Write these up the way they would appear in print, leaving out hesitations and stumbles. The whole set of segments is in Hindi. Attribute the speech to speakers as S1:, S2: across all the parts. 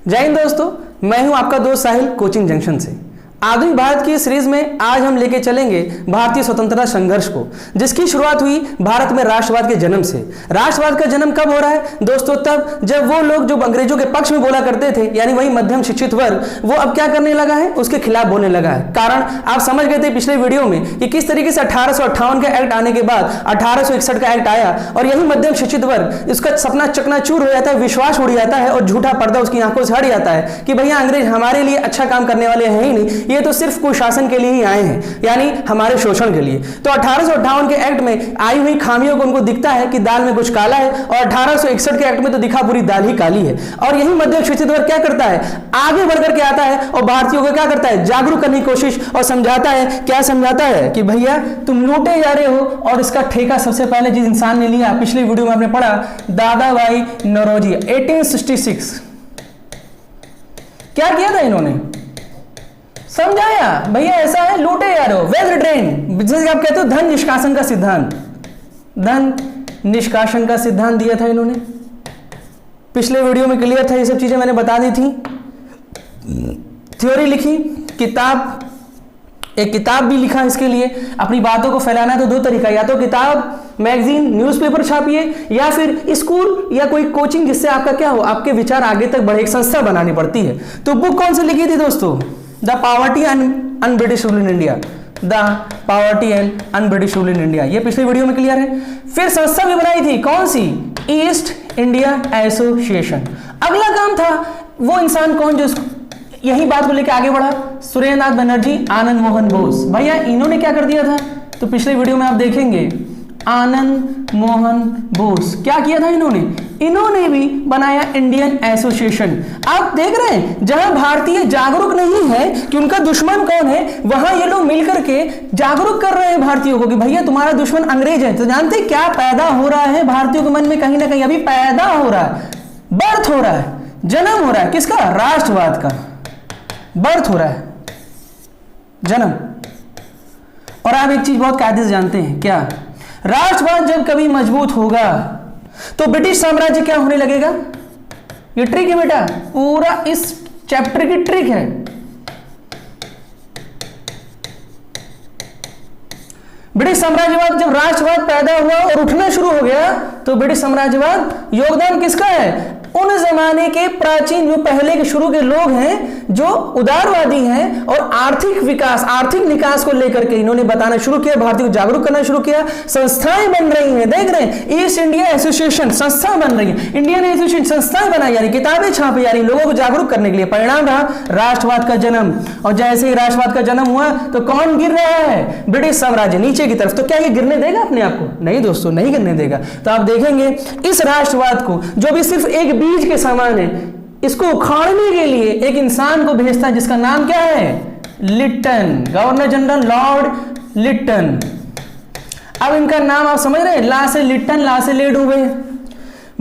S1: जय हिंद दोस्तों, मैं हूं आपका दोस्त साहिल कोचिंग जंक्शन से। आधुनिक भारत की सीरीज में आज हम लेके चलेंगे भारतीय स्वतंत्रता संघर्ष को, जिसकी शुरुआत हुई भारत में राष्ट्रवाद के जन्म से। राष्ट्रवाद का जन्म कब हो रहा है दोस्तों? तब जब वो लोग जो अंग्रेजों के पक्ष में बोला करते थे, यानी वही मध्यम शिक्षित वर्ग, वो अब क्या करने लगा है, उसके खिलाफ बोलने लगा है। कारण आप समझ गए थे पिछले वीडियो में कि किस तरीके से 1858 का एक्ट आने के बाद 1861 का एक्ट आया और यही मध्यम शिक्षित वर्ग इसका सपना चकनाचूर हो जाता है, विश्वास उड़ जाता है और झूठा पर्दा उसकी आंखों से हट जाता है कि भैया अंग्रेज हमारे लिए अच्छा काम करने वाले हैं ही नहीं, ये तो सिर्फ कुशासन के लिए ही आए हैं, यानी हमारे शोषण के लिए। तो 1858 के एक्ट में आई हुई खामियों को उनको दिखता है कि दाल में कुछ काला है, और 1861 के एक्ट में तो दिखा पूरी दाल ही काली है। और यही मध्यम शिक्षित वर्ग क्या करता है, आगे बढ़कर के आता है और भारतीयों को क्या करता है, जागरूक करने की कोशिश और समझाता है। क्या समझाता है कि भैया तुम लूटे जा रहे हो, और इसका ठेका सबसे पहले जिस इंसान ने लिया, पिछली वीडियो में आपने पढ़ा, दादा भाई नौरोजी 1866। क्या किया था इन्होंने? समझाया भैया ऐसा है, लूटे जा रहे हो, वेल ट्रेन, जैसे आप कहते हो धन निष्कासन का सिद्धांत, धन निष्कासन का सिद्धांत दिया था इन्होंने। पिछले वीडियो में क्लियर था, ये सब चीजें मैंने बता दी थी। थ्योरी लिखी, एक किताब भी लिखा इसके लिए। अपनी बातों को फैलाना है तो दो तरीका, या तो किताब, मैगजीन, न्यूज़पेपर छापिए, या फिर स्कूल या कोई कोचिंग जिससे आपका क्या हो, आपके विचार आगे तक बढ़े, एक संस्था बनानी पड़ती है। तो बुक कौन सी लिखी थी दोस्तों? The poverty and un-British rule in India, the poverty and un-British rule in India, ये पिछले वीडियो में क्लियर है। फिर संस्था भी बनाई थी, कौन सी? East India association. अगला काम था, वो इंसान कौन जो यही बात को लेकर आगे बढ़ा? सुरेंद्रनाथ बनर्जी, आनंद मोहन बोस। भैया इन्होंने क्या कर दिया था, तो पिछले वीडियो में आप देखेंगे, आनंद मोहन बोस क्या किया था इन्होंने भी बनाया इंडियन एसोसिएशन। आप देख रहे हैं, जहां भारतीय जागरूक नहीं है कि उनका दुश्मन कौन है, वहां ये लोग मिलकर के जागरूक कर रहे हैं भारतीयों को कि भैया तुम्हारा दुश्मन अंग्रेज है। तो जानते क्या पैदा हो रहा है भारतीयों के मन में? कहीं ना कहीं अभी पैदा हो रहा है, बर्थ हो रहा है, जन्म हो रहा है। किसका? राष्ट्रवाद का बर्थ हो रहा है, जन्म। और आप एक चीज बहुत कायदे से जानते हैं, क्या? राष्ट्रवाद जब कभी मजबूत होगा तो ब्रिटिश साम्राज्य क्या होने लगेगा? ये ट्रिक है बेटा, पूरा इस चैप्टर की ट्रिक है। ब्रिटिश साम्राज्यवाद जब राष्ट्रवाद पैदा हुआ और उठना शुरू हो गया, तो ब्रिटिश साम्राज्यवाद योगदान किसका है? उन जमाने के प्राचीन जो पहले के शुरू के लोग हैं, जो उदारवादी हैं और आर्थिक विकास, आर्थिक निकास को लेकर के इन्होंने बताना शुरू किया, भारतीय को जागरूक करना शुरू किया। संस्थाएं बन रही हैं, देख रहे हैं, ईस्ट इंडिया एसोसिएशन संस्था बन रही है, इंडियन एसोसिएशन संस्थाएं बनाई, यानी किताबें छापी जा रही, लोगों को जागरूक करने के लिए। परिणाम रहा राष्ट्रवाद का जन्म। और जैसे ही राष्ट्रवाद का जन्म हुआ तो कौन गिर रहा है? ब्रिटिश साम्राज्य नीचे की तरफ। तो क्या ये गिरने देगा अपने आप को? नहीं दोस्तों, नहीं गिरने देगा। तो आप देखेंगे इस राष्ट्रवाद को, जो भी सिर्फ एक बीज के समान है, इसको उखाड़ने के लिए एक इंसान को भेजता है जिसका नाम क्या है? Lytton, governor general Lord Lytton. अब इनका नाम आप समझ रहे हैं, ला से लिट्टन, ला से ले डूबे।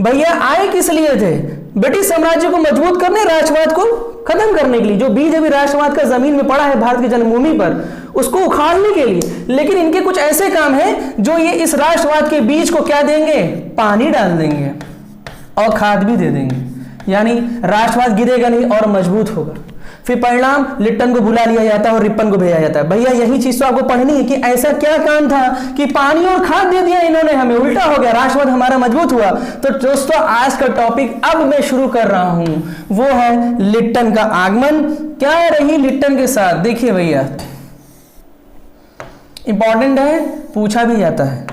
S1: भैया आए किस लिए थे? ब्रिटिश साम्राज्य को मजबूत करने, राष्ट्रवाद को खत्म करने के लिए। जो बीज अभी राष्ट्रवाद का जमीन में पड़ा है भारत की जन्मभूमि पर, उसको उखाड़ने के लिए। लेकिन इनके कुछ ऐसे काम हैं जो ये इस राष्ट्रवाद के बीज को क्या देंगे? पानी डाल देंगे और खाद भी दे देंगे, यानी राष्ट्रवाद गिरेगा नहीं और मजबूत होगा। फिर परिणाम, लिट्टन को बुला लिया जाता है और रिपन को भेजा जाता है। भैया यही चीज तो आपको पढ़नी है कि ऐसा क्या काम था कि पानी और खाद दे दिया इन्होंने हमें, उल्टा हो गया, राष्ट्रवाद हमारा मजबूत हुआ। तो दोस्तों आज का टॉपिक अब मैं शुरू कर रहा हूं, वो है लिट्टन का आगमन। क्या रही लिट्टन के साथ? देखिए भैया, इंपॉर्टेंट है, पूछा भी जाता है।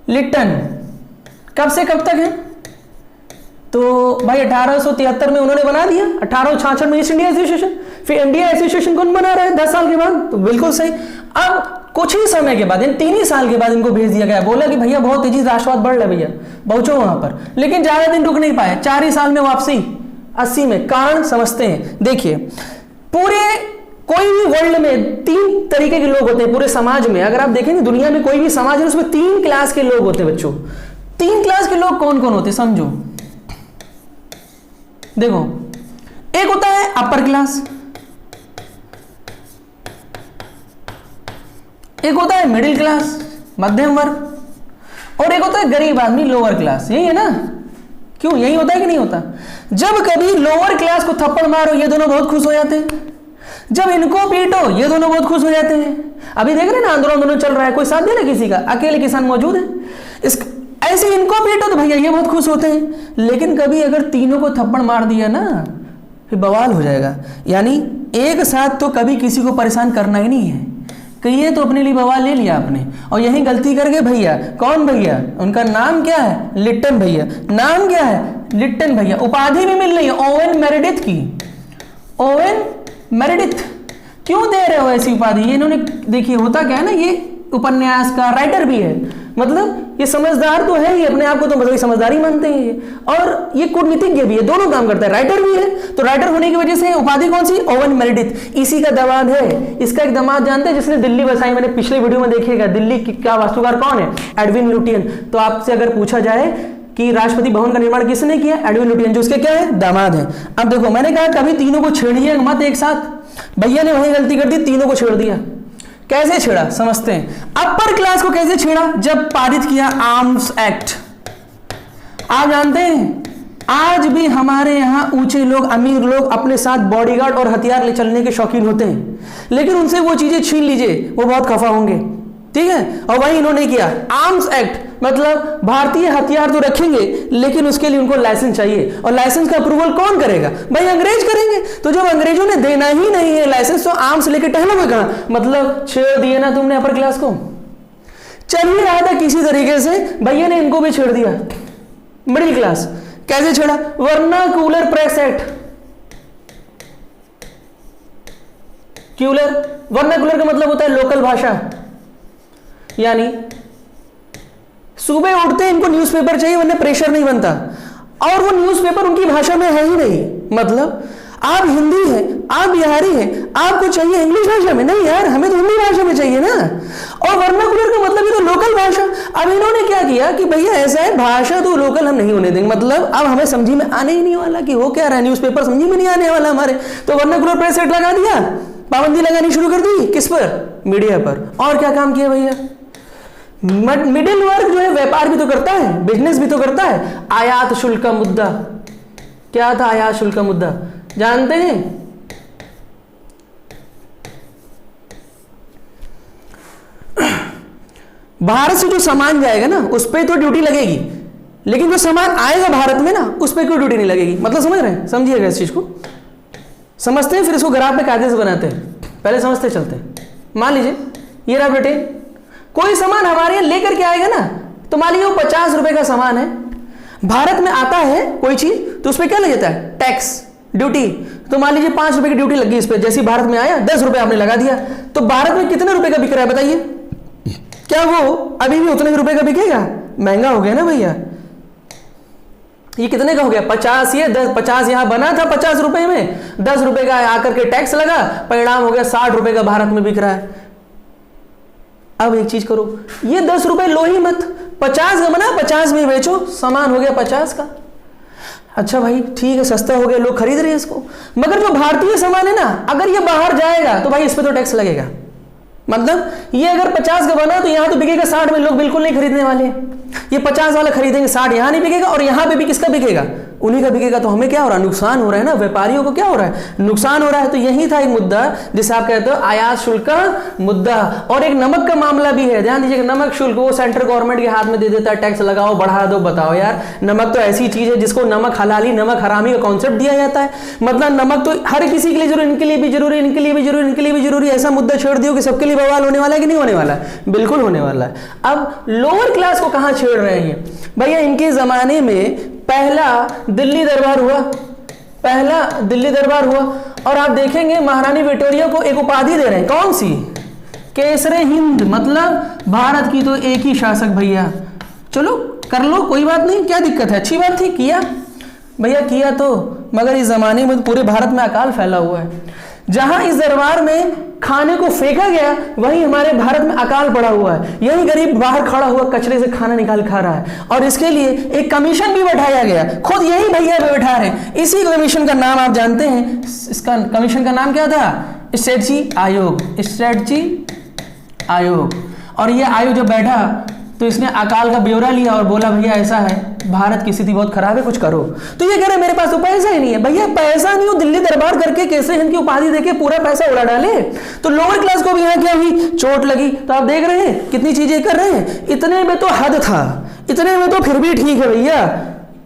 S1: लिट्टन कब से कब तक है? तो भाई 1873 में उन्होंने बना दिया, 1866 में ईस्ट इंडिया एसोसिएशन। फिर इंडिया एसोसिएशन कौन बना रहा है 10 साल के बाद? तो बिल्कुल सही। अब कुछ ही समय के बाद, 3 ही साल के बाद इनको भेज दिया गया, बोला कि भैया बहुत तेजी राष्ट्रवाद बढ़ रहा है, भैया पहुंचो वहां पर। लेकिन ज्यादा दिन रुक नहीं पाए, 4 ही साल में वापसी 80 में। कारण समझते हैं, देखिए पूरे कोई भी वर्ल्ड में 3 तरीके के लोग होते हैं पूरे समाज में। अगर आप देखेंगे दुनिया में कोई भी समाज है उसमें 3 क्लास के लोग होते हैं बच्चों। 3 क्लास के लोग कौन कौन होते हैं समझो। देखो, एक होता है अपर क्लास, एक होता है मिडिल क्लास, मध्यम वर्ग, और एक होता है गरीब आदमी, लोअर क्लास। यही है ना? क्यों, यही होता है कि नहीं होता? जब कभी लोअर क्लास को थप्पड़ मारो ये दोनों बहुत खुश हो जाते हैं, जब इनको पीटो ये दोनों बहुत खुश हो जाते हैं। अभी देख रहे हैं ना, आंदोलन चल रहा है, कोई साथ दे ना किसी का, अकेले किसान मौजूद है, ऐसे इनको पीटो तो भैया ये बहुत खुश होते हैं। लेकिन कभी अगर तीनों को थप्पड़ मार दिया ना फिर बवाल हो जाएगा। यानी एक साथ तो कभी किसी को परेशान करना ही नहीं है, कहिए तो अपने लिए बवाल ले लिया आपने, और यही गलती कर गए भैया। कौन भैया? उनका नाम क्या है? लिट्टन भैया। नाम क्या है? लिट्टन भैया। उपाधि भी मिल रही है ओवेन मेरेडिथ की। ओवेन मेरेडिथ क्यों दे रहे हो ऐसी उपाधि? ये इन्होंने, देखिए होता क्या है ना, ये उपन्यास का राइटर भी है, मतलब ये समझदार तो है ही, अपने आप को तो मतलब समझदारी मानते हैं ये, और ये कूटनीतिज्ञ भी है, दोनों काम करता है, राइटर भी है। तो राइटर होने की वजह से उपाधि कौन सी? Oven Meredith. इसी का दामाद है। इसका एक दामाद जानते हैं जिसने दिल्ली बसाई? मैंने पिछले वीडियो में देखिएगा, दिल्ली का वास्तुकार कौन है? Edwin Lutyens. तो आपसे अगर पूछा जाए कि राष्ट्रपति भवन का निर्माण किसने किया? एडविन लुटियन, जो उसके क्या है? दामाद है। अब देखो, मैंने कहा कभी तीनों को छेड़िए मत एक साथ। भैया ने वही गलती कर दी, तीनों को छेड़ दिया। कैसे छेड़ा समझते हैं। अपर क्लास को कैसे छेड़ा? जब पारित किया आर्म्स एक्ट। आप जानते हैं आज भी हमारे यहां ऊंचे लोग, अमीर लोग अपने साथ बॉडीगार्ड और हथियार ले चलने के शौकीन होते हैं, लेकिन उनसे वो चीजें छीन लीजिए वो बहुत खफा होंगे, ठीक है। और वही इन्होंने किया, आर्म्स एक्ट, मतलब भारतीय हथियार तो रखेंगे लेकिन उसके लिए उनको लाइसेंस चाहिए, और लाइसेंस का अप्रूवल कौन करेगा? भाई अंग्रेज करेंगे। तो जब अंग्रेजों ने देना ही नहीं है लाइसेंस, तो आर्म्स लेके टहलोगे कहां? मतलब छेड़ दिए ना तुमने अपर क्लास को। चल ही रहा था किसी तरीके से, भैया ने इनको भी छेड़ दिया मिडिल क्लास। कैसे छेड़ा? Vernacular press act. क्यूलर, वर्नाक्यूलर का मतलब होता है लोकल भाषा, यानी सुबह उठते इनको न्यूज़पेपर चाहिए वरना प्रेशर नहीं बनता, और वो न्यूज़पेपर उनकी भाषा में है ही नहीं। मतलब आप हिंदी हैं, आप बिहारी हैं, आपको चाहिए इंग्लिश भाषा में? नहीं यार, हमें तो हिंदी भाषा में चाहिए ना। और वर्नाक्यूलर का मतलब ये तो लोकल भाषा। अब इन्होंने क्या किया कि भैया ऐसा है, भाषा तो लोकल हम नहीं होने देंगे, मतलब अब हमें समझी में आने ही नहीं वाला कि हो क्या रहा है, न्यूज़पेपर समझी में नहीं आने वाला हमारे, तो वर्नाक्यूलर प्रेस एक्ट लगा दिया, पाबंदी लगानी शुरू कर दी। किस पर? मीडिया पर। और क्या काम किया भैया? मिडिल वर्ग जो है व्यापार भी तो करता है, बिजनेस भी तो करता है। आयात शुल्क का मुद्दा क्या था? आयात शुल्क का मुद्दा जानते हैं? भारत से जो सामान जाएगा ना उस पर तो ड्यूटी लगेगी, लेकिन जो सामान आएगा भारत में ना उस पर कोई ड्यूटी नहीं लगेगी। मतलब समझ रहे हैं? समझिएगा इस चीज को, समझते हैं फिर इसको ग्राफ पे कायदे से बनाते हैं। पहले समझते चलते हैं। मान लीजिए ये रहा बेटे, कोई सामान हमारे यहाँ लेकर के आएगा ना, तो मान लीजिए वो 50 रुपए का सामान है, भारत में आता है कोई चीज तो उस पर क्या लग जाता है? Tax, duty. तो मान लीजिए 5 रुपए की ड्यूटी लगी इस पर, जैसे भारत में आया 10 रुपए आपने लगा दिया, तो भारत में कितने रुपए का बिक रहा है बताइए? क्या वो अभी भी उतने रुपए का बिकेगा? महंगा हो गया ना भैया। ये कितने का हो गया? 50। ये 50 यहां बना था 50 रुपए में, 10 रुपए का आकर के टैक्स लगा, परिणाम हो गया 60 रुपए का भारत में बिक रहा है। अब एक चीज करो, ये 10 रुपए लो ही मत, 50 का बना 50 में बेचो, सामान हो गया 50 का। अच्छा भाई ठीक है, सस्ता हो गया, लोग खरीद रहे हैं इसको। मगर जो भारतीय सामान है ना, अगर ये बाहर जाएगा तो भाई इस पर तो टैक्स लगेगा। मतलब ये अगर 50 का बना तो यहां तो बिकेगा 60 में, लोग बिल्कुल नहीं खरीदने वाले। ये 50 वाला खरीदेंगे, 60 यहां नहीं बिकेगा, और यहां पे भी किसका बिकेगा? उन्हीं का बिकेगा। तो हमें क्या हो रहा है? नुकसान हो रहा है ना, व्यापारियों को क्या हो रहा है? नुकसान हो रहा है। तो यही था एक मुद्दा जिसे आप कहते हो आयात शुल्क का मुद्दा। और एक नमक का मामला भी है, ध्यान दीजिएगा। नमक शुल्क वो सेंट्रल गवर्नमेंट के हाथ में दे देता है, टैक्स लगाओ बढ़ा दो। बताओ यार, नमक तो ऐसी चीज है जिसको नमक हलाली नमक हरामी का कॉन्सेप्ट दिया जाता है। मतलब नमक तो हर किसी के लिए जरूरी, इनके लिए भी जरूरी, इनके लिए भी जरूरी, इनके लिए भी जरूरी। ऐसा मुद्दा छेड़ दियो कि सबके लिए बवाल होने वाला है कि नहीं होने वाला है? बिल्कुल होने वाला है। अब लोअर क्लास को कहां छेड़ रहे हैं भैया? इनके जमाने में पहला दिल्ली दरबार हुआ, पहला दिल्ली दरबार हुआ, और आप देखेंगे महारानी विक्टोरिया को एक उपाधि दे रहे हैं। कौन सी? केसरे हिंद, मतलब भारत की तो एक ही शासक भैया। चलो कर लो, कोई बात नहीं, क्या दिक्कत है? अच्छी बात थी, किया भैया, किया तो। मगर इस जमाने में पूरे भारत में अकाल फैला हुआ है। जहां इस दरबार में खाने को फेंका गया, वहीं हमारे भारत में अकाल पड़ा हुआ है। यही गरीब बाहर खड़ा हुआ कचरे से खाना निकाल खा रहा है, और इसके लिए एक कमीशन भी बैठाया गया, खुद यही भैया बैठा रहे। इसी कमीशन का नाम आप जानते हैं, इसका कमीशन का नाम क्या था? स्ट्रेटजी आयोग, स्ट्रेटजी आयोग। और ये आयोग जब बैठा तो इसने अकाल का ब्यौरा लिया और बोला भैया ऐसा है, भारत की स्थिति बहुत खराब है, कुछ करो। तो ये कह रहे मेरे पास तो पैसा ही नहीं है। भैया पैसा नहीं हो, दिल्ली दरबार करके केसरी हिंद की उपाधि देके पूरा पैसा उड़ा डाले, तो लोअर क्लास को भी यहाँ क्या हुई, चोट लगी। तो आप देख रहे हैं कितनी चीजें कर रहे हैं। इतने में तो हद था, इतने में तो फिर भी ठीक है भैया।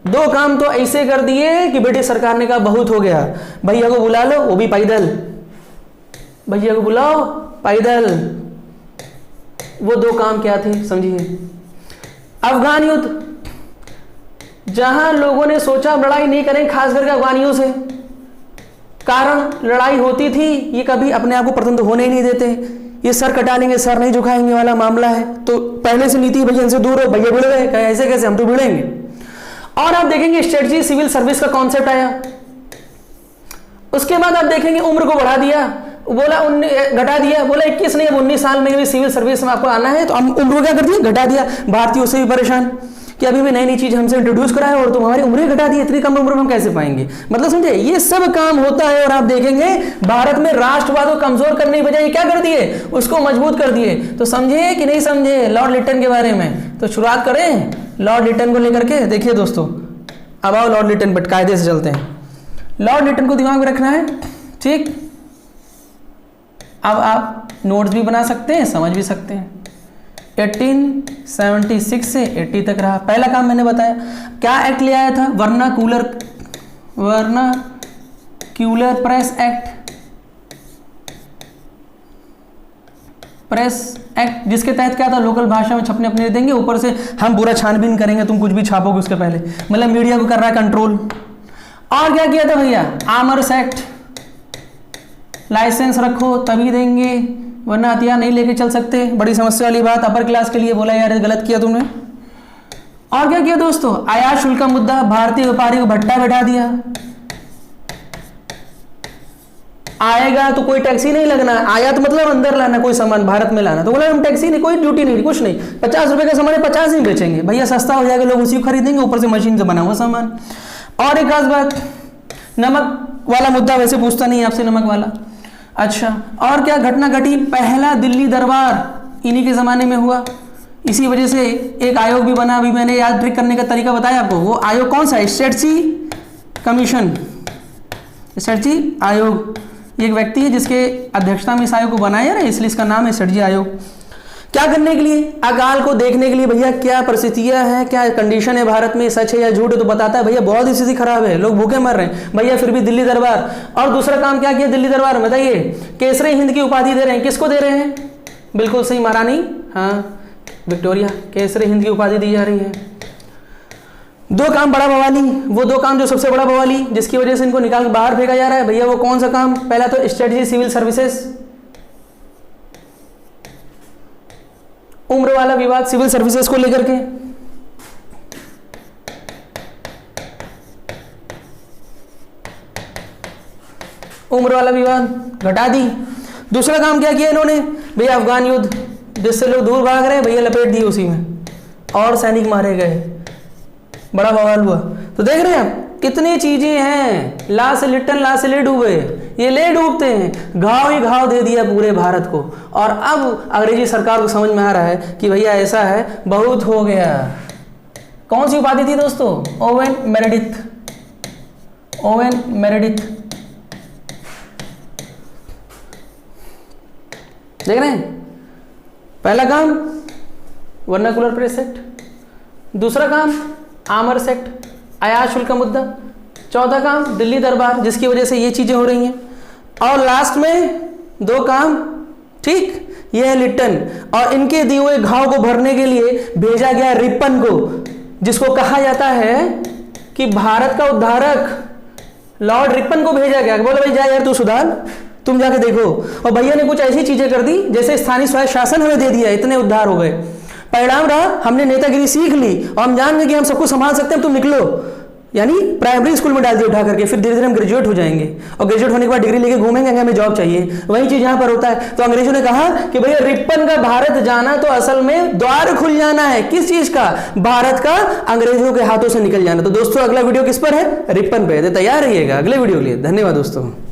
S1: 2 काम तो ऐसे कर दिए कि ब्रिटिश सरकार ने कहा बहुत हो गया, भैया को बुला लो, वो भी पैदल, भैया को बुलाओ पैदल। वो 2 काम क्या थे समझिए। अफगान युद्ध, जहां लोगों ने सोचा लड़ाई नहीं करें, खास करके अफगानियों से, कारण लड़ाई होती थी, ये कभी अपने आप को प्रतंत्र होने ही नहीं देते, ये सर कटा लेंगे सर नहीं झुकाएंगे वाला मामला है। तो पहले से नीति भैया इनसे दूर हो, भैया भिड़ गए, कहे ऐसे कैसे, हम तो भिड़ेंगे। और आप देखेंगे स्ट्रेटजी सिविल सर्विस का कॉन्सेप्ट आया। उसके बाद आप देखेंगे उम्र को बढ़ा दिया, बोला घटा दिया, बोला 21 नहीं अब 19 साल में भी सिविल सर्विस में आपको आना है। तो हम उम्र को क्या कर दिया, घटा दिया। भारतीयों से भी परेशान कि अभी भी नई नई चीज हमसे इंट्रोड्यूस कराए और तुम हमारी उम्रें घटा दी, इतनी कम उम्र में हम कैसे पाएंगे। मतलब समझे, ये सब काम होता है। और आप देखेंगे भारत में राष्ट्रवाद को कमजोर करने की बजाय क्या कर दिए, उसको मजबूत कर दिए। तो समझे कि नहीं समझे लॉर्ड लिटन के बारे में। तो शुरुआत करें लॉर्ड लिटन को लेकर के। देखिए दोस्तों, अब आओ लॉर्ड लिटन पर कायदे से चलते हैं। लॉर्ड लिटन को दिमाग में रखना है, ठीक। अब आप नोट्स भी बना सकते हैं, समझ भी सकते हैं। 1876 से 80 तक रहा। पहला काम मैंने बताया, क्या एक्ट ले आया था, वर्नाक्यूलर प्रेस एक्ट, जिसके तहत क्या था, लोकल भाषा में छपने अपने देंगे, ऊपर से हम पूरा छानबीन करेंगे, तुम कुछ भी छापोगे उसके पहले, मतलब मीडिया को कर रहा है कंट्रोल। और क्या किया था भैया, आर्मर्स एक्ट, लाइसेंस रखो तभी देंगे, वरना हथियार नहीं लेके चल सकते। बड़ी समस्या वाली बात, अपर क्लास के लिए बोला यार गलत किया तुमने। और क्या किया दोस्तों, आयात शुल्क का मुद्दा, भारतीय व्यापारी को भट्टा बैठा दिया। आएगा तो कोई टैक्स ही नहीं लगना, आयात मतलब अंदर लाना कोई सामान भारत में लाना, तो बोला हम टैक्स ही नहीं, कोई ड्यूटी नहीं, कुछ नहीं, 50 रुपए का सामान 50 ही बेचेंगे भैया, सस्ता हो जाएगा, लोग उसी को खरीदेंगे, ऊपर से मशीन से बना हुआ सामान। और एक खास बात, नमक वाला मुद्दा वैसे पूछता नहीं आपसे, नमक वाला। अच्छा, और क्या घटना घटी, पहला दिल्ली दरबार इन्हीं के जमाने में हुआ। इसी वजह से एक आयोग भी बना, अभी मैंने याद ट्रिक करने का तरीका बताया आपको। वो आयोग कौन सा है, स्ट्रेटजी कमीशन, स्ट्रेटजी आयोग। एक व्यक्ति है जिसके अध्यक्षता में इस आयोग को बनाया है, इसलिए इसका नाम है स्ट्रेटजी आयोग। क्या करने के लिए, अकाल को देखने के लिए भैया, क्या परिस्थितियां हैं, क्या कंडीशन है भारत में, सच है या झूठ है, तो बताता है भैया बहुत स्थिति खराब है, लोग भूखे मर रहे हैं भैया, फिर भी दिल्ली दरबार। और दूसरा काम क्या किया दिल्ली दरबार में, बताइए, केसरी हिंद की उपाधि दे रहे हैं, किसको दे रहे हैं, बिल्कुल सही, महारानी हाँ विक्टोरिया, केसरी हिंद की उपाधि दी जा रही है। 2 काम बड़ा बवाली, वो 2 काम जो सबसे बड़ा बवाली जिसकी वजह से इनको निकाल के बाहर फेंका जा रहा है भैया, वो कौन सा काम, पहला तो स्ट्रेटजी सिविल सर्विसेज, उम्र वाला विवाद सिविल सर्विसेज को लेकर के। उम्र वाला विवाद घटा दी। दूसरा काम क्या किया इन्होंने भैया, अफगान युद्ध, जिससे लोग दूर भाग रहे हैं भैया, लपेट दिए उसी में और सैनिक मारे गए, बड़ा बवाल हुआ। तो देख रहे हैं आप कितनी चीजें हैं, ला से लिट्टन ला से ले डूबे, ये ले डूबते हैं, घाव ही घाव दे दिया पूरे भारत को। और अब अंग्रेजी सरकार को समझ में आ रहा है कि भैया ऐसा है, बहुत हो गया। कौन सी उपाधि थी दोस्तों, ओवेन मेरेडिथ, ओवेन मेरेडिथ, देख रहे हैं। पहला काम वर्नाक्यूलर प्रेस एक्ट, दूसरा काम आर्मर्स एक्ट, आयात शुल्क का मुद्दा, चौथा काम दिल्ली दरबार जिसकी वजह से ये चीजें हो रही हैं, और लास्ट में 2 काम, ठीक, ये है लिट्टन। और इनके दिए हुए घाव को भरने के लिए भेजा गया रिपन को, जिसको कहा जाता है कि भारत का उद्धारक लॉर्ड रिपन को भेजा गया, बोले भाई जा यार तू सुधार, तुम जाके देखो। और भैया ने कुछ ऐसी चीजें कर दी जैसे स्थानीय स्वायत्त शासन हमें दे दिया, इतने उद्धार हो गए। परिणाम रहा हमने नेतागिरी सीख ली और हम जान गए कि हम सबको संभाल सकते हैं, तुम निकलो, यानी प्राइमरी स्कूल में डाल दिया उठा करके, फिर धीरे धीरे हम ग्रेजुएट हो जाएंगे और ग्रेजुएट होने के बाद डिग्री लेके घूमेंगे, हमें जॉब चाहिए। वही चीज यहाँ पर होता है। तो अंग्रेजों ने कहा कि भैया रिपन का भारत जाना तो असल में द्वार खुल जाना है, किस चीज का, भारत का अंग्रेजों के हाथों से निकल जाना। तो दोस्तों अगला वीडियो किस पर है, रिपन पे। तैयार रहिएगा अगले वीडियो के लिए। धन्यवाद दोस्तों।